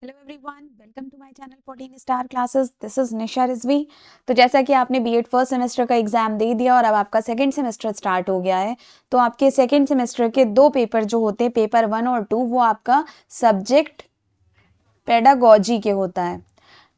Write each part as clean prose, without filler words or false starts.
Hello everyone, welcome to my channel 14 star classes. This is Nisha Rizvi. तो जैसा कि आपने बीएड फर्स्ट सेमेस्टर का एग्जाम दे दिया और अब आपका सेकंड सेमेस्टर स्टार्ट हो गया है, तो आपके सेकंड सेमेस्टर के दो पेपर जो होते हैं, पेपर 1 और 2, वो आपका सब्जेक्ट पेडागोजी के होता है।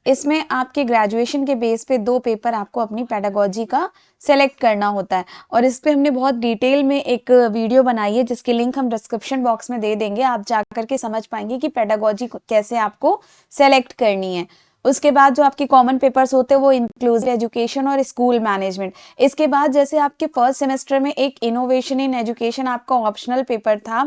इसमें आपके ग्रेजुएशन के बेस पे दो पेपर आपको अपनी पेडागोजी का सेलेक्ट करना होता है और इस पे हमने बहुत डिटेल में एक वीडियो बनाई है जिसकी लिंक हम डिस्क्रिप्शन बॉक्स में दे देंगे। आप जा करके समझ पाएंगे कि पेडागोजी कैसे आपको सेलेक्ट करनी है। उसके बाद जो आपके कॉमन पेपर्स होते हैं वो इंक्लूसिव एजुकेशन और स्कूल मैनेजमेंट। इसके बाद जैसे आपके फर्स्ट सेमेस्टर में एक इनोवेशन इन एजुकेशन आपका ऑप्शनल पेपर था,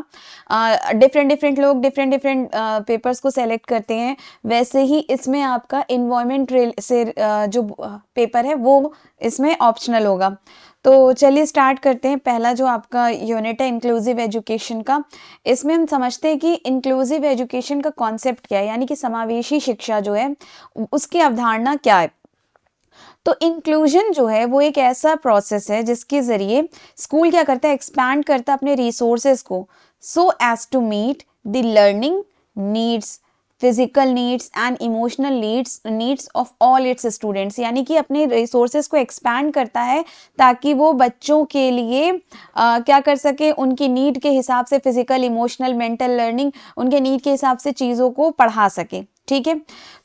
डिफरेंट लोग डिफरेंट पेपर्स को सेलेक्ट करते हैं, वैसे ही इसमें आपका इन्वायरमेंट से जो पेपर है वो इसमें ऑप्शनल होगा। तो चलिए स्टार्ट करते हैं। पहला जो आपका यूनिट है इंक्लूसिव एजुकेशन का, इसमें हम समझते हैं कि इंक्लूसिव एजुकेशन का कॉन्सेप्ट क्या है, यानी कि समावेशी शिक्षा जो है उसकी अवधारणा क्या है। तो इंक्लूजन जो है वो एक ऐसा प्रोसेस है जिसके जरिए स्कूल क्या करता है, एक्सपैंड करता है अपने रिसोर्सेज को so as to meet the learning needs, physical needs and emotional needs of all its students. यानी कि अपने रिसोर्सेज को एक्सपैंड करता है ताकि वो बच्चों के लिए क्या कर सके, उनकी नीड के हिसाब से फिजिकल, इमोशनल, मेंटल लर्निंग, उनके नीड के हिसाब से चीज़ों को पढ़ा सके। ठीक है।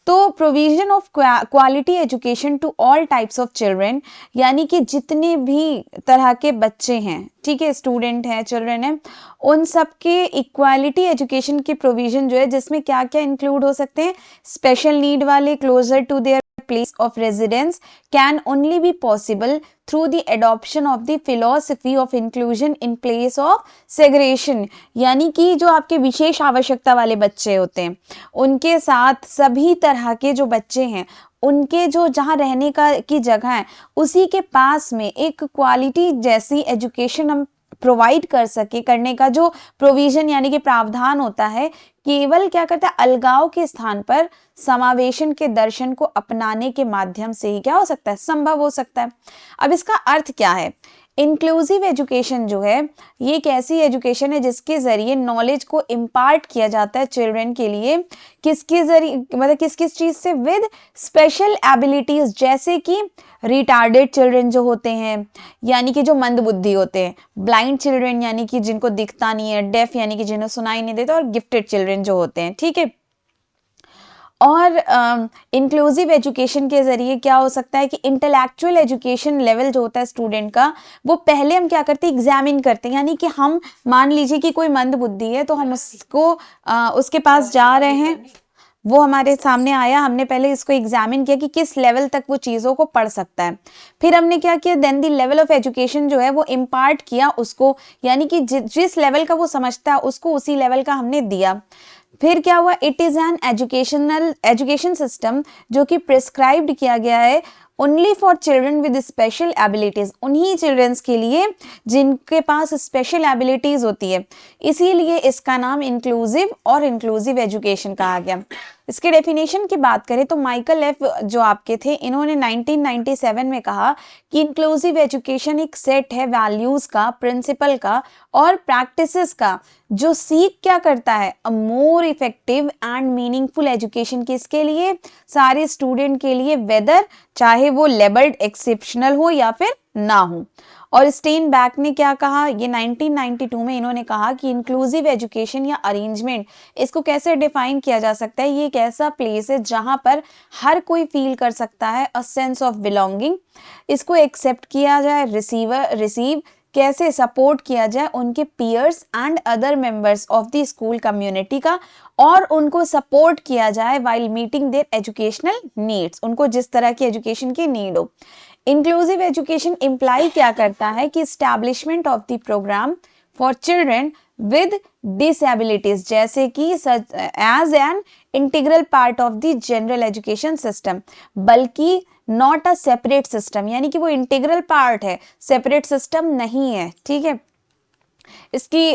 तो provision of quality education to all types of children, यानी कि जितने भी तरह के बच्चे हैं, ठीक है, स्टूडेंट हैं, चिल्ड्रेन हैं, उन सब के इक्वालिटी एजुकेशन के प्रोविजन जो है, जिसमें क्या क्या इंक्लूड हो सकते हैं, स्पेशल नीड वाले closer to their place of residence can only be possible through the adoption of the philosophy of inclusion in place of segregation। यानी कि जो आपके विशेष आवश्यकता वाले बच्चे होते हैं उनके साथ सभी तरह के जो बच्चे हैं उनके जो जहाँ रहने का की जगह है उसी के पास में एक क्वालिटी जैसी एजुकेशन हम प्रोवाइड कर सके, करने का जो प्रोविजन यानी कि प्रावधान होता है, केवल क्या करता है, अलगाव के स्थान पर समावेशन के दर्शन को अपनाने के माध्यम से ही क्या हो सकता है, संभव हो सकता है। अब इसका अर्थ क्या है? इंक्लूसिव एजुकेशन जो है ये एक ऐसी एजुकेशन है जिसके जरिए नॉलेज को इम्पार्ट किया जाता है चिल्ड्रन के लिए, किसके जरिए, मतलब किस किस चीज से, विद स्पेशल एबिलिटीज, जैसे कि रिटार्डेड चिल्ड्रन जो होते हैं, यानी कि जो मंद बुद्धि होते हैं, ब्लाइंड चिल्ड्रन यानी कि जिनको दिखता नहीं है, डेफ यानी कि जिन्हें सुनाई नहीं देता, और गिफ्टेड चिल्ड्रन जो होते हैं। ठीक है। और इंक्लूसिव एजुकेशन के ज़रिए क्या हो सकता है कि इंटेलेक्चुअल एजुकेशन लेवल जो होता है स्टूडेंट का, वो पहले हम क्या करते हैं, एग्जामिन करते हैं। यानी कि हम मान लीजिए कि कोई मंद बुद्धि है तो हम उसको उसके पास जा रहे हैं, वो हमारे सामने आया, हमने पहले इसको एग्जामिन किया कि किस लेवल तक वो चीज़ों को पढ़ सकता है। फिर हमने क्या किया, then the level of education जो है वो इम्पार्ट किया उसको, यानी कि जिस लेवल का वो समझता है उसको उसी लेवल का हमने दिया। फिर क्या हुआ, it is an education system जो कि प्रिस्क्राइब्ड किया गया है only for children with special abilities, उन्हीं चिल्ड्रंस के लिए जिनके पास स्पेशल एबिलिटीज होती है, इसीलिए इसका नाम इंक्लूसिव और इंक्लूसिव एजुकेशन कहा गया। इसके डेफिनेशन की बात करें तो माइकल एफ जो आपके थे, इन्होंने 1997 में कहा कि इंक्लूसिव एजुकेशन एक सेट है वैल्यूज का, प्रिंसिपल का और प्रैक्टिसेस का, जो सीख क्या करता है, a more effective and meaningful education, किसके लिए, सारे स्टूडेंट के लिए, वेदर चाहे वो लेबल्ड एक्सेप्शनल हो या फिर ना हो। और स्टेन बैक ने क्या कहा, ये 1992 में इन्होंने कहा कि इंक्लूसिव एजुकेशन या अरेंजमेंट, इसको कैसे डिफाइन किया जा सकता है, ये एक ऐसा प्लेस है जहां पर हर कोई फील कर सकता है अ सेंस ऑफ बिलोंगिंग, इसको एक्सेप्ट किया जाए, रिसीव कैसे सपोर्ट किया जाए उनके peers and other members of the school community का, और उनको सपोर्ट किया जाए while meeting their educational needs, उनको जिस तरह की एजुकेशन की नीड हो। इंक्लूसिव एजुकेशन इम्प्लाई क्या करता है कि establishment of the programme for children with disabilities, जैसे कि as an integral part of the general education system, बल्कि नॉट अ सेपरेट सिस्टम, यानी कि वो इंटीग्रल पार्ट है, सेपरेट सिस्टम नहीं है। ठीक है। इसकी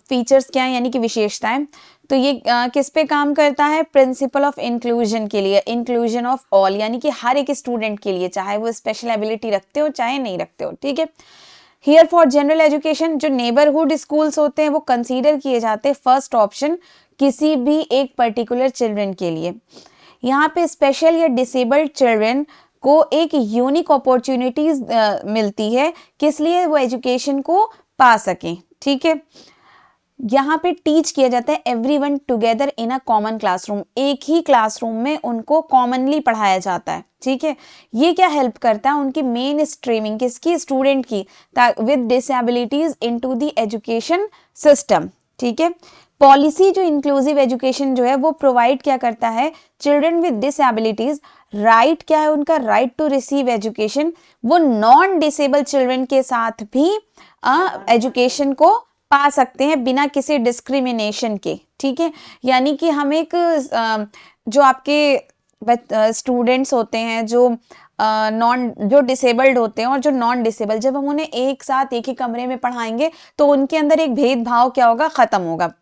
फीचर्स क्या है, यानी कि विशेषताएं, तो ये किस पे काम करता है, प्रिंसिपल ऑफ इंक्लूजन के लिए, इंक्लूजन ऑफ ऑल, यानी कि हर एक स्टूडेंट के लिए, चाहे वो स्पेशल एबिलिटी रखते हो चाहे नहीं रखते हो। ठीक है। हियर फॉर जनरल एजुकेशन, जो नेबरहुड स्कूल्स होते हैं वो कंसीडर किए जाते हैं फर्स्ट ऑप्शन, किसी भी एक पर्टिकुलर चिल्ड्रन के लिए। यहाँ पे स्पेशल या डिसेबल्ड चिल्ड्रन को एक यूनिक अपॉर्चुनिटीज मिलती है, किस लिए? वो एजुकेशन को पा सकें। ठीक है, यहाँ पे टीच किया जाता है everyone together in a common classroom, एक ही क्लासरूम में उनको कॉमनली पढ़ाया जाता है। ठीक है, ये क्या हेल्प करता है? उनकी मेन स्ट्रीमिंग किसकी? स्टूडेंट की, with disabilities into the education system. ठीक है, पॉलिसी जो इंक्लूसिव एजुकेशन जो है वो प्रोवाइड क्या करता है? चिल्ड्रन विद डिसेबिलिटीज राइट क्या है उनका? Right to receive education. वो नॉन डिसेबल चिल्ड्रन के साथ भी एजुकेशन को पा सकते हैं बिना किसी डिस्क्रिमिनेशन के। ठीक है, यानी कि हम एक जो आपके स्टूडेंट्स होते हैं जो डिसेबल्ड होते हैं और जो नॉन डिसेबल, जब हम उन्हें एक साथ एक ही कमरे में पढ़ाएंगे तो उनके अंदर एक भेदभाव क्या होगा? खत्म होगा।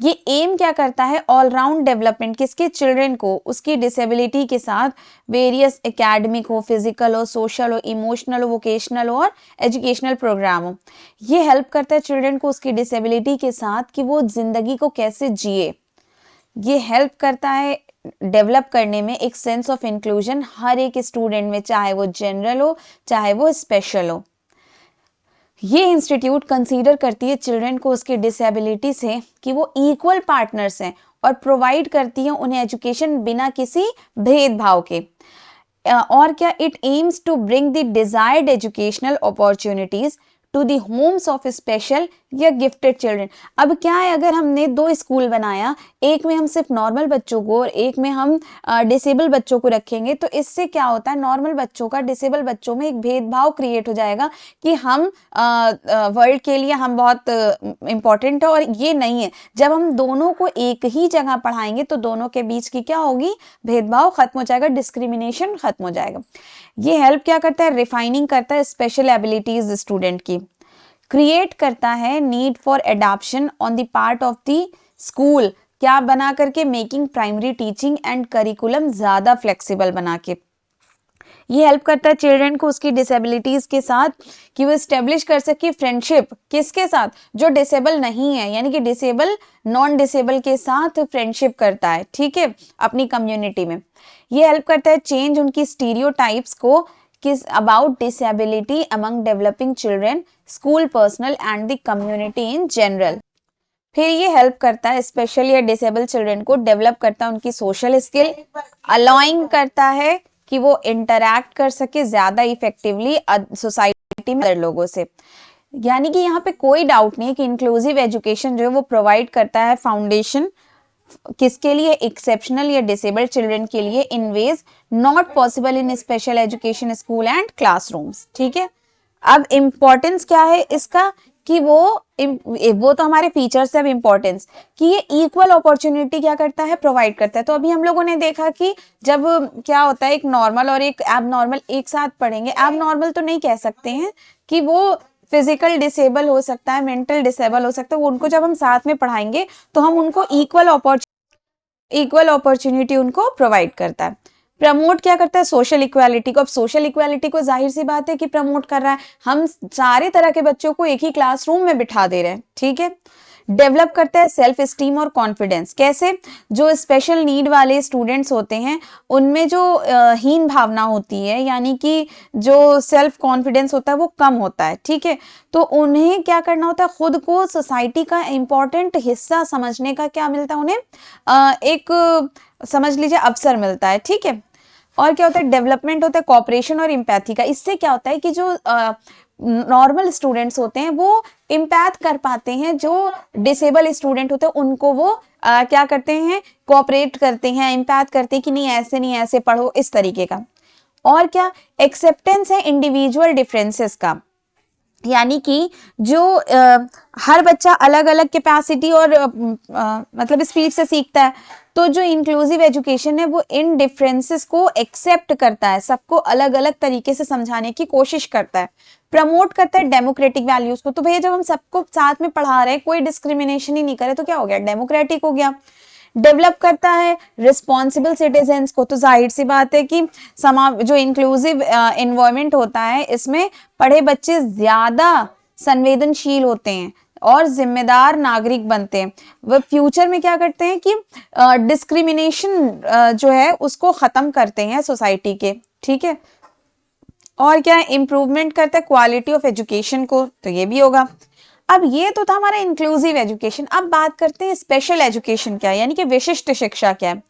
ये एम क्या करता है? ऑलराउंड डेवलपमेंट किसके? चिल्ड्रन को, उसकी डिसेबिलिटी के साथ वेरियस एकेडमिक हो, फिजिकल हो, सोशल हो, इमोशनल हो, वोकेशनल हो और एजुकेशनल प्रोग्राम हो। ये हेल्प करता है चिल्ड्रन को उसकी डिसेबिलिटी के साथ कि वो जिंदगी को कैसे जिए। ये हेल्प करता है डेवलप करने में एक सेंस ऑफ इंक्लूजन हर एक स्टूडेंट में, चाहे वो जनरल हो चाहे वो स्पेशल हो। ये इंस्टीट्यूट कंसीडर करती है चिल्ड्रन को उसके डिसेबिलिटी से कि वो इक्वल पार्टनर्स हैं और प्रोवाइड करती है उन्हें एजुकेशन बिना किसी भेदभाव के। और क्या? It aims to bring the desired educational opportunities to the homes of special या गिफ्टेड चिल्ड्रन। अब क्या है, अगर हमने दो स्कूल बनाया, एक में हम सिर्फ नॉर्मल बच्चों को और एक में हम डिसेबल बच्चों को रखेंगे, तो इससे क्या होता है? नॉर्मल बच्चों का डिसेबल बच्चों में एक भेदभाव क्रिएट हो जाएगा कि हम वर्ल्ड के लिए हम बहुत इम्पोर्टेंट है और ये नहीं है। जब हम दोनों को एक ही जगह पढ़ाएंगे तो दोनों के बीच की क्या होगी? भेदभाव खत्म हो जाएगा, डिस्क्रिमिनेशन खत्म हो जाएगा। ये हेल्प क्या करता है? रिफाइनिंग करता है स्पेशल एबिलिटीज स्टूडेंट की, क्रिएट करता है need for adoption on the part of the school, क्या बना करके? Making primary teaching and curriculum ज्यादा फ्लेक्सिबल बना के। ये हेल्प करता है चिल्ड्रन को उसकी डिसेबिलिटीज के साथ कि वो स्टेब्लिश कर सके फ्रेंडशिप किसके साथ? जो डिसेबल नहीं है, यानी कि डिसेबल नॉन डिसेबल के साथ फ्रेंडशिप करता है। ठीक है, अपनी कम्युनिटी में। ये हेल्प करता है चेंज उनकी स्टीरियोटाइप्स को किस about disability among developing children, school personal and the community in general. फिर ये हेल्प करता है स्पेशल या डिसेबल चिल्ड्रन को डेवलप करता है उनकी सोशल स्किल, अलाउइंग करता है कि वो इंटरैक्ट कर सके ज्यादा इफेक्टिवली सोसाइटी में अदर लोगों से। यानी कि यहाँ पे कोई डाउट नहीं है कि इंक्लूसिव एजुकेशन जो है वो प्रोवाइड करता है फाउंडेशन किसके लिए? एक्सेप्शनल या डिसेबल्ड चिल्ड्रन के लिए in ways not possible in special education school and classrooms. ठीक है, अब इम्पोर्टेंस क्या है इसका कि वो तो हमारे फीचर्स है। अब इम्पोर्टेंस कि ये इक्वल अपॉर्चुनिटी क्या करता है? प्रोवाइड करता है। तो अभी हम लोगों ने देखा कि जब क्या होता है, एक नॉर्मल और एक एबनॉर्मल एक साथ पढ़ेंगे। एबनॉर्मल तो नहीं कह सकते हैं कि वो फिजिकल डिसेबल हो सकता है, मेंटल डिसेबल हो सकता है, वो उनको जब हम साथ में पढ़ाएंगे तो हम उनको इक्वल अपॉर्चुनिटी उनको प्रोवाइड करता है। प्रमोट क्या करता है? सोशल इक्वालिटी को। अब सोशल इक्वालिटी को जाहिर सी बात है कि प्रमोट कर रहा है, हम सारे तरह के बच्चों को एक ही क्लासरूम में बिठा दे रहे हैं। ठीक है, डेवलप करता है सेल्फ एस्टीम और कॉन्फिडेंस। कैसे? जो स्पेशल नीड वाले स्टूडेंट्स होते हैं उनमें जो हीन भावना होती है, यानी कि जो सेल्फ कॉन्फिडेंस होता है वो कम होता है। ठीक है, तो उन्हें क्या करना होता है? खुद को सोसाइटी का इंपॉर्टेंट हिस्सा समझने का क्या मिलता है उन्हें? एक समझ लीजिए अवसर मिलता है। ठीक है, और क्या होता है? डेवलपमेंट होता है कोऑपरेशन और एम्पैथी का। इससे क्या होता है कि जो नॉर्मल स्टूडेंट्स होते हैं वो इम्पैथ कर पाते हैं, जो डिसेबल स्टूडेंट होते हैं उनको वो क्या करते हैं? कोऑपरेट करते हैं, इम्पैथ करते हैं कि नहीं ऐसे नहीं ऐसे पढ़ो, इस तरीके का। और क्या? एक्सेप्टेंस है इंडिविजुअल डिफरेंसेस का, यानी कि जो हर बच्चा अलग अलग कैपेसिटी और मतलब स्पीड से सीखता है, तो जो इंक्लूसिव एजुकेशन है वो इन डिफरेंसेस को एक्सेप्ट करता है, सबको अलग अलग तरीके से समझाने की कोशिश करता है। प्रमोट करता है डेमोक्रेटिक वैल्यूज को। तो भैया जब हम सबको साथ में पढ़ा रहे हैं, कोई डिस्क्रिमिनेशन ही नहीं करे, तो क्या हो गया? डेमोक्रेटिक हो गया। डेवलप करता है रिस्पॉन्सिबल सिटीजन्स को। तो जाहिर सी बात है कि जो इंक्लूसिव एनवायरनमेंट होता है इसमें पढ़े बच्चे ज्यादा संवेदनशील होते हैं और जिम्मेदार नागरिक बनते हैं। वह फ्यूचर में क्या करते हैं कि डिस्क्रिमिनेशन जो है उसको खत्म करते हैं सोसाइटी के, ठीक है। और क्या इम्प्रूवमेंट करता है क्वालिटी ऑफ एजुकेशन को, तो ये भी होगा। अब ये तो था हमारा इंक्लूसिव एजुकेशन। अब बात करते हैं स्पेशल एजुकेशन क्या है, यानी कि विशिष्ट शिक्षा क्या है।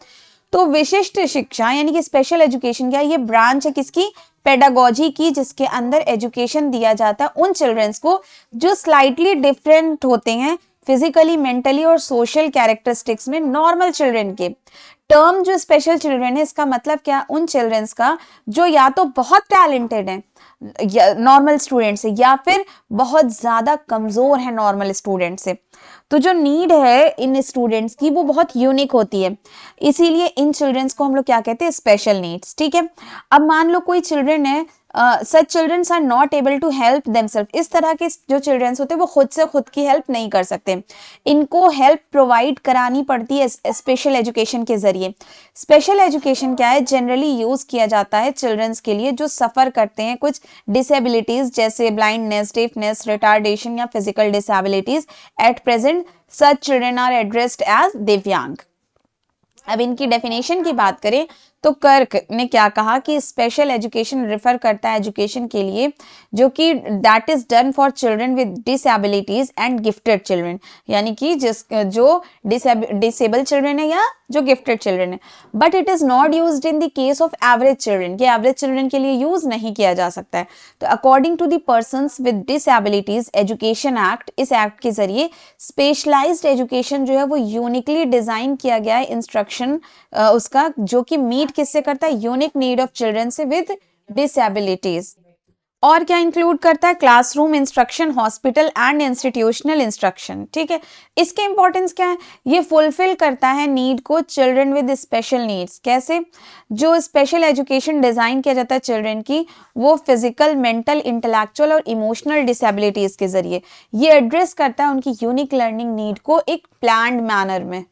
तो विशिष्ट शिक्षा यानी कि स्पेशल एजुकेशन क्या है, ये ब्रांच है किसकी, पेडागोजी की, जिसके अंदर एजुकेशन दिया जाता है उन चिल्ड्रंस को जो स्लाइटली डिफरेंट होते हैं फिजिकली, मेंटली और सोशल कैरेक्टरिस्टिक्स में नॉर्मल चिल्ड्रन के। टर्म जो स्पेशल चिल्ड्रन है, इसका मतलब क्या, उन चिल्ड्रंस का जो या तो बहुत टैलेंटेड है नॉर्मल स्टूडेंट से, या फिर बहुत ज्यादा कमजोर है नॉर्मल स्टूडेंट से। तो जो नीड है इन स्टूडेंट्स की वो बहुत यूनिक होती है, इसीलिए इन चिल्ड्रंस को हम लोग क्या कहते हैं, स्पेशल नीड्स, ठीक है। अब मान लो कोई चिल्ड्रन है, such childrens are not able to help themselves, इस तरह के जो चिल्ड्रंस होते हैं वो खुद से खुद की हेल्प नहीं कर सकते, इनको हेल्प प्रोवाइड करानी पड़ती है स्पेशल एजुकेशन के जरिए। स्पेशल एजुकेशन क्या है, जनरली यूज किया जाता है चिल्ड्रंस के लिए जो सफर करते हैं कुछ डिसेबिलिटीज जैसे ब्लाइंडनेस, डेफनेस, रिटार्डेशन या physical disabilities. At present such children are addressed as दिव्यांग। अब इनकी डेफिनेशन की बात करें तो कर्क ने क्या कहा कि स्पेशल एजुकेशन रिफर करता है एजुकेशन के लिए जो कि that is done for children with disabilities and gifted children, यानी कि जो डिसेबल चिल्ड्रन है या जो गिफ्टेड चिल्ड्रन है। But it is not used in the case of average children, ये एवरेज चिल्ड्रन के लिए यूज नहीं किया जा सकता है। तो according to the persons with disabilities education act, इस एक्ट के जरिए स्पेशलाइज्ड एजुकेशन जो है वो यूनिकली डिजाइन किया गया है इंस्ट्रक्शन उसका, जो कि मीट किससे करता है, यूनिक नीड ऑफ चिल्ड्रन से विद डिसेबिलिटीज। और क्या इंक्लूड करता है, classroom instruction, hospital and institutional instruction, ठीक है। इसके इंपॉर्टेंस क्या है, ये फुलफिल करता है नीड को चिल्ड्रन विद स्पेशल नीड्स। कैसे, जो स्पेशल एजुकेशन डिजाइन किया जाता है चिल्ड्रन की, वो फिजिकल, मेंटल, इंटेलेक्चुअल और इमोशनल डिसेबिलिटीज के जरिए ये एड्रेस करता है उनकी यूनिक लर्निंग नीड को एक प्लान्ड मैनर में।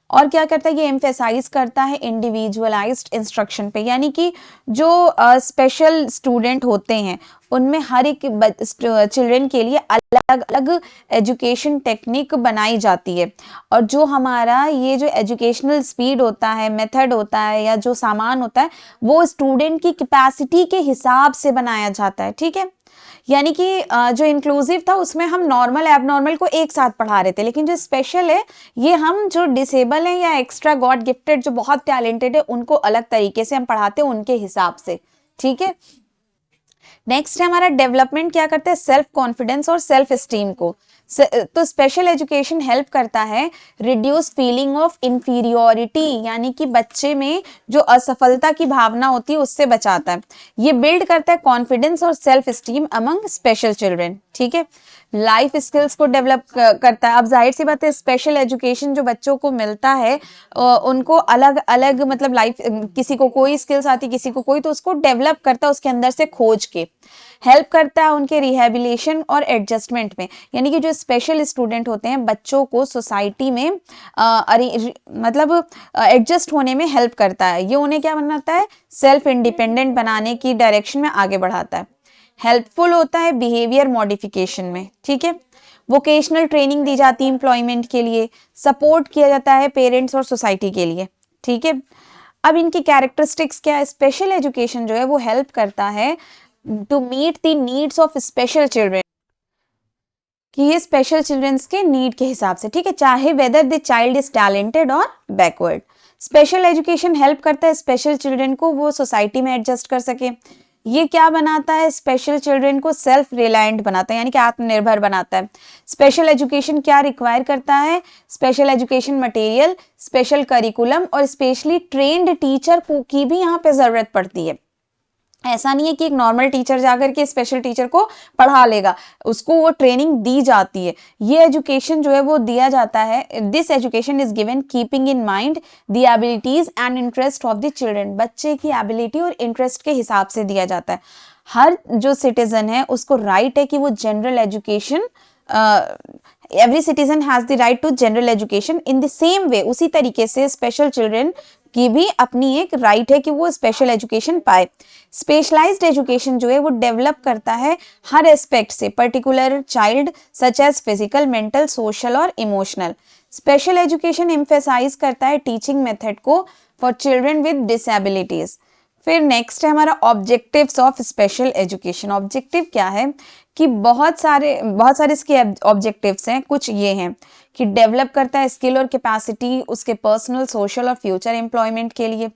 और क्या करता है, ये एम्फेसाइज करता है इंडिविजुअलाइज्ड इंस्ट्रक्शन पे, यानी कि जो स्पेशल स्टूडेंट होते हैं उनमें हर एक चिल्ड्रन के लिए अलग अलग एजुकेशन टेक्निक बनाई जाती है। और जो हमारा ये जो एजुकेशनल स्पीड होता है, मेथड होता है या जो सामान होता है वो स्टूडेंट की कैपेसिटी के हिसाब से बनाया जाता है, ठीक है। यानी कि जो इंक्लूसिव था उसमें हम नॉर्मल एबनॉर्मल को एक साथ पढ़ा रहे थे, लेकिन जो स्पेशल है ये हम जो डिसेबल है या एक्स्ट्रा गॉड गिफ्टेड जो बहुत टैलेंटेड है उनको अलग तरीके से हम पढ़ाते हैं उनके हिसाब से, ठीक है। नेक्स्ट है हमारा डेवलपमेंट, क्या करता है, सेल्फ कॉन्फिडेंस और सेल्फ एस्टीम को। तो स्पेशल एजुकेशन हेल्प करता है रिड्यूस फीलिंग ऑफ इंफीरियोरिटी, यानी कि बच्चे में जो असफलता की भावना होती है उससे बचाता है। ये बिल्ड करता है कॉन्फिडेंस और self esteem among special children, ठीक है। लाइफ स्किल्स को डेवलप करता है। अब जाहिर सी बात है स्पेशल एजुकेशन जो बच्चों को मिलता है उनको अलग अलग मतलब लाइफ, किसी को कोई स्किल्स आती किसी को कोई, तो उसको डेवलप करता है उसके अंदर से खोज के, हेल्प करता है उनके रिहेबिलिटेशन और एडजस्टमेंट में। यानी कि जो स्पेशल स्टूडेंट होते हैं बच्चों को सोसाइटी में मतलब एडजस्ट होने में हेल्प करता है। ये उन्हें क्या बनाता है, सेल्फ इंडिपेंडेंट बनाने की डायरेक्शन में आगे बढ़ाता है। हेल्पफुल होता है बिहेवियर मॉडिफिकेशन में, ठीक है। वोकेशनल ट्रेनिंग दी जाती है एम्प्लॉयमेंट के लिए, सपोर्ट किया जाता है पेरेंट्स और सोसाइटी के लिए, ठीक है। अब इनकी कैरेक्टरिस्टिक्स क्या है, स्पेशल एजुकेशन जो है वो हेल्प करता है to meet the needs of special children, कि ये स्पेशल चिल्ड्रंस के नीड के हिसाब से, ठीक है, चाहे whether the child is talented और बैकवर्ड। स्पेशल एजुकेशन हेल्प करता है स्पेशल चिल्ड्रन को वो सोसाइटी में एडजस्ट कर सके। ये क्या बनाता है, स्पेशल चिल्ड्रन को सेल्फ रिलायंट बनाता है, यानी कि आत्मनिर्भर बनाता है। स्पेशल एजुकेशन क्या रिक्वायर करता है, special education material, special curriculum और स्पेशली ट्रेन्ड टीचर की भी यहाँ पे जरूरत पड़ती है। ऐसा नहीं है कि एक नॉर्मल टीचर जाकर के स्पेशल टीचर को पढ़ा लेगा, उसको वो ट्रेनिंग दी जाती है। ये एजुकेशन जो है वो दिया जाता है, this education is given keeping in mind the abilities and interest of the children, बच्चे की एबिलिटी और इंटरेस्ट के हिसाब से दिया जाता है। हर जो सिटीजन है उसको राइट है कि वो general education, every citizen has the right to general education in the same way, उसी तरीके से स्पेशल चिल्ड्रन की भी अपनी एक राइट है कि वो स्पेशल एजुकेशन पाए। स्पेशलाइज्ड एजुकेशन जो है वो डेवलप करता है हर एस्पेक्ट से particular child such as physical, mental, social और इमोशनल। स्पेशल एजुकेशन एम्फेसाइज करता है टीचिंग मेथड को फॉर चिल्ड्रन विद डिसेबिलिटीज। फिर नेक्स्ट है हमारा objectives of special education. Objective क्या है कि बहुत सारे इसके ऑब्जेक्टिव्स हैं। कुछ ये हैं कि डेवलप करता है स्किल और कैपेसिटी उसके पर्सनल, सोशल और फ्यूचर एम्प्लॉयमेंट के लिए।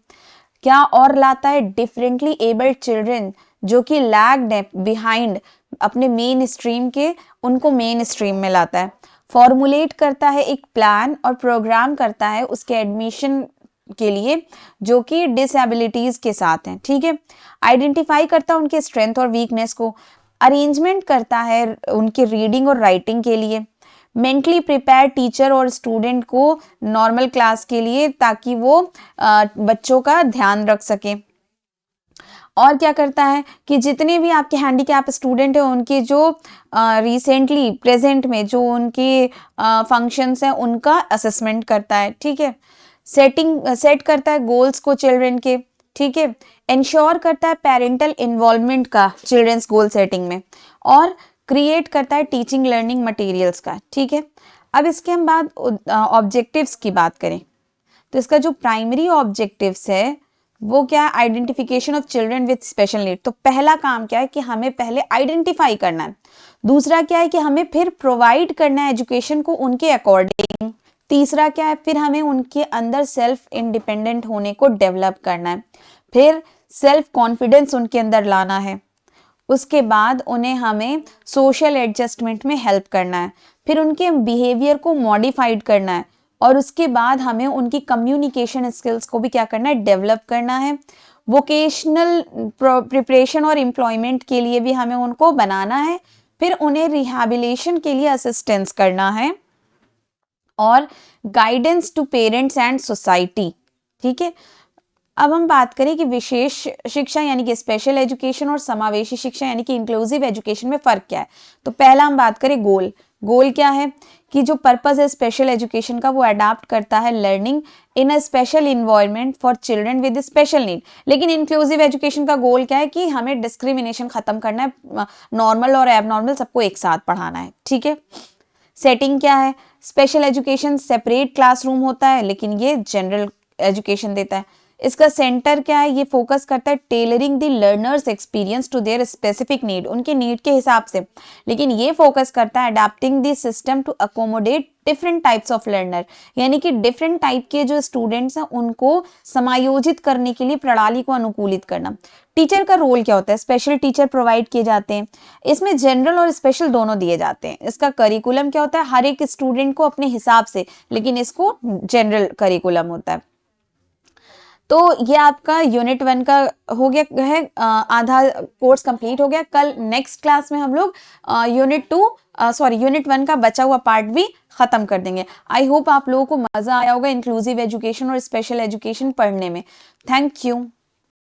क्या और लाता है, डिफरेंटली एबल्ड चिल्ड्रन जो कि लैग्ड बिहाइंड अपने मेन स्ट्रीम के, उनको मेन स्ट्रीम में लाता है। फॉर्मुलेट करता है एक प्लान और प्रोग्राम करता है उसके एडमिशन के लिए जो कि डिसेबिलिटीज के साथ हैं, ठीक है। आइडेंटिफाई करता है उनके स्ट्रेंथ और वीकनेस को। अरेंजमेंट करता है उनके रीडिंग और राइटिंग के लिए। मेंटली प्रिपेयर टीचर और स्टूडेंट को नॉर्मल क्लास के लिए ताकि वो बच्चों का ध्यान रख सके। और क्या करता है कि जितने भी आपके हैंडीकैप स्टूडेंट हैं उनके जो रिसेंटली प्रेजेंट में जो उनके फंक्शंस हैं उनका असेसमेंट करता है, ठीक है। सेट करता है गोल्स को चिल्ड्रन के, ठीक है। इंश्योर करता है पेरेंटल इन्वॉल्वमेंट का चिल्ड्रंस गोल सेटिंग में, और क्रिएट करता है टीचिंग लर्निंग मटेरियल्स का, ठीक है। अब इसके हम बाद ऑब्जेक्टिव्स की बात करें तो इसका जो प्राइमरी ऑब्जेक्टिव्स है वो क्या है, identification of children with special need. तो पहला काम क्या है कि हमें पहले आइडेंटिफाई करना है। दूसरा क्या है कि हमें फिर प्रोवाइड करना है एजुकेशन को उनके अकॉर्डिंग। तीसरा क्या है, फिर हमें उनके अंदर सेल्फ इंडिपेंडेंट होने को डेवलप करना है। फिर सेल्फ कॉन्फिडेंस उनके अंदर लाना है। उसके बाद उन्हें हमें सोशल एडजस्टमेंट में हेल्प करना है। फिर उनके बिहेवियर को मॉडिफाइड करना है। और उसके बाद हमें उनकी कम्युनिकेशन स्किल्स को भी क्या करना है, डेवलप करना है। वोकेशनल प्रिपरेशन और एम्प्लॉयमेंट के लिए भी हमें उनको बनाना है। फिर उन्हें रिहैबिलिटेशन के लिए असिस्टेंस करना है। और guidance to parents and society, ठीक है। अब हम बात करें कि विशेष शिक्षा यानी कि स्पेशल एजुकेशन और समावेशी शिक्षा यानी कि इंक्लूसिव एजुकेशन में फर्क क्या है। तो पहला हम बात करें गोल क्या है कि जो पर्पस है स्पेशल एजुकेशन का वो अडाप्ट करता है learning in a special environment for children with special need. लेकिन इंक्लूसिव एजुकेशन का गोल क्या है कि हमें डिस्क्रिमिनेशन खत्म करना है, नॉर्मल और एबनॉर्मल सबको एक साथ पढ़ाना है, ठीक है। सेटिंग क्या है, स्पेशल एजुकेशन सेपरेट क्लासरूम होता है लेकिन ये जनरल एजुकेशन देता है। इसका सेंटर क्या है, ये फोकस करता है tailoring the learner's experience to their specific need, उनके नीड के हिसाब से। लेकिन ये फोकस करता है adapting the system to accommodate different types of learner, यानी कि डिफरेंट टाइप के जो स्टूडेंट्स हैं उनको समायोजित करने के लिए प्रणाली को अनुकूलित करना। टीचर का रोल क्या होता है, स्पेशल टीचर प्रोवाइड किए जाते हैं। इसमें जनरल और स्पेशल दोनों दिए जाते हैं। इसका करिकुलम क्या होता है, हर एक स्टूडेंट को अपने हिसाब से, लेकिन इसको जनरल करिकुलम होता है। तो ये आपका यूनिट 1 का हो गया है, आधा कोर्स कंप्लीट हो गया। कल नेक्स्ट क्लास में हम लोग यूनिट 1 का बचा हुआ पार्ट भी खत्म कर देंगे। आई होप आप लोगों को मजा आया होगा इंक्लूसिव एजुकेशन और स्पेशल एजुकेशन पढ़ने में। Thank you.